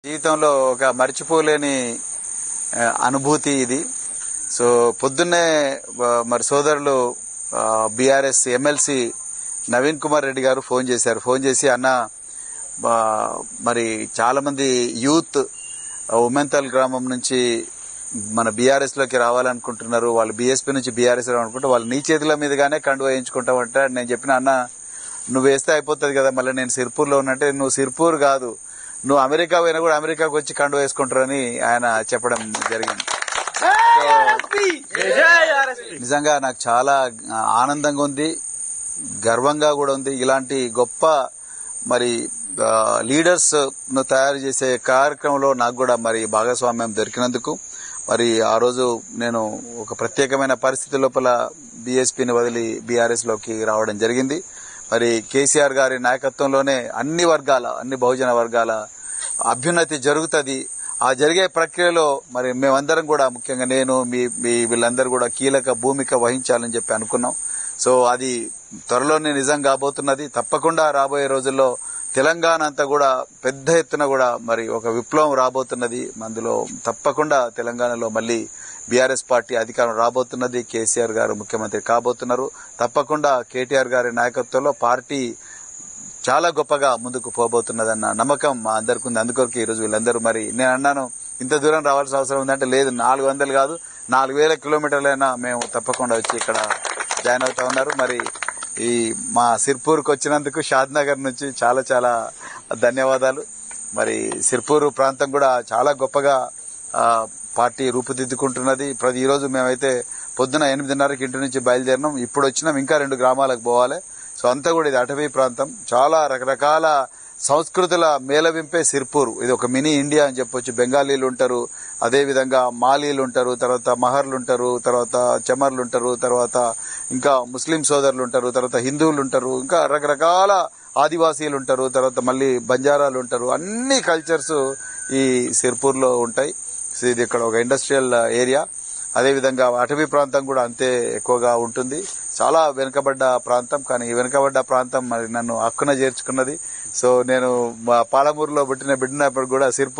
జీవితంలో ఒక మర్చిపోలేని అనుభూతి ఇది. సో పొద్దున్నే మరి సోదరులు బీఆర్ఎస్ ఎమ్మెల్సీ నవీన్ కుమార్ రెడ్డి గారు ఫోన్ చేశారు. ఫోన్ చేసి అన్న మరి చాలా మంది యూత్ ఉమెన్తల్ గ్రామం నుంచి మన బీఆర్ఎస్ లోకి రావాలనుకుంటున్నారు, వాళ్ళు బీఎస్పీ నుంచి బీఆర్ఎస్ రావాలనుకుంటే వాళ్ళు నీ చేతుల మీదుగానే కండువ వేయించుకుంటామంటే నేను చెప్పిన అన్న నువ్వు వేస్తే అయిపోతుంది కదా, మళ్ళీ నేను సిర్పూర్లో ఉన్నట్టే, నువ్వు సిర్పూర్ కాదు, నువ్వు అమెరికా పోయినా కూడా అమెరికాకు వచ్చి కండువ వేసుకుంటారని ఆయన చెప్పడం జరిగింది. నిజంగా నాకు చాలా ఆనందంగా ఉంది, గర్వంగా కూడా ఉంది. ఇలాంటి గొప్ప మరి లీడర్స్ ను తయారు చేసే కార్యక్రమంలో నాకు కూడా మరి భాగస్వామ్యం దొరికినందుకు మరి ఆ రోజు నేను ఒక ప్రత్యేకమైన పరిస్థితి లోపల బీఎస్పీని వదిలి బీఆర్ఎస్ లోకి రావడం జరిగింది. మరి కేసీఆర్ గారి నాయకత్వంలోనే అన్ని బహుజన వర్గాల అభ్యున్నతి జరుగుతుంది. ఆ జరిగే ప్రక్రియలో మరి మేమందరం కూడా, ముఖ్యంగా నేను మీ వీళ్ళందరూ కూడా కీలక భూమిక వహించాలని చెప్పి అనుకున్నాం. సో అది త్వరలోనే నిజం కాబోతున్నది. తప్పకుండా రాబోయే రోజుల్లో తెలంగాణ అంతా కూడా పెద్ద ఎత్తున కూడా మరి ఒక విప్లవం రాబోతున్నది. అందులో తప్పకుండా తెలంగాణలో మళ్లీ బీఆర్ఎస్ పార్టీ అధికారం రాబోతున్నది. కేసీఆర్ గారు ముఖ్యమంత్రి కాబోతున్నారు. తప్పకుండా కేటీఆర్ గారి నాయకత్వంలో పార్టీ చాలా గొప్పగా ముందుకు పోబోతున్నదన్న నమ్మకం మా అందరికి ఉంది. అందుకొరకు ఈ రోజు వీళ్ళందరూ మరి నేను అన్నాను ఇంత దూరం రావాల్సిన అవసరం ఉందంటే, లేదు 400 కాదు 4000 కిలోమీటర్లైనా మేము తప్పకుండా వచ్చి ఇక్కడ జాయిన్ అవుతా ఉన్నారు. మరి ఈ మా సిర్పూర్కి వచ్చినందుకు షాద్ నగర్ నుంచి చాలా చాలా ధన్యవాదాలు. మరి సిర్పూర్ ప్రాంతం కూడా చాలా గొప్పగా పార్టీ రూపుదిద్దుకుంటున్నది. ఈ రోజు మేమైతే పొద్దున 8:30కి ఇంటి నుంచి బయలుదేరినాం. ఇప్పుడు వచ్చినాం, ఇంకా 2 గ్రామాలకు పోవాలి. సో అంతా కూడా ఇది అటవీ ప్రాంతం, చాలా రకరకాల సంస్కృతుల మేళవింపే సిర్పూర్. ఇది ఒక మినీ ఇండియా అని చెప్పొచ్చు. బెంగాలీలు ఉంటారు, అదేవిధంగా మాలీలు ఉంటారు, తర్వాత మహర్లు ఉంటారు, తర్వాత చమర్లు ఉంటారు, తర్వాత ఇంకా ముస్లిం సోదరులు ఉంటారు, తర్వాత హిందువులు ఉంటారు, ఇంకా రకరకాల ఆదివాసీలు ఉంటారు, తర్వాత మళ్ళీ బంజారాలు ఉంటారు. అన్ని కల్చర్స్ ఈ సిర్పూర్ లో ఉంటాయి. ఇది ఇక్కడ ఒక ఇండస్ట్రియల్ ఏరియా. అదేవిధంగా అటవీ ప్రాంతం కూడా అంతే ఎక్కువగా ఉంటుంది. చాలా వెనుకబడ్డ ప్రాంతం, కానీ ఈ వెనుకబడ్డ ప్రాంతం మరి నన్ను హక్కున చేర్చుకున్నది. సో నేను పాలమూరులో పుట్టిన బిడ్డనప్పుడు కూడా సిర్పూర్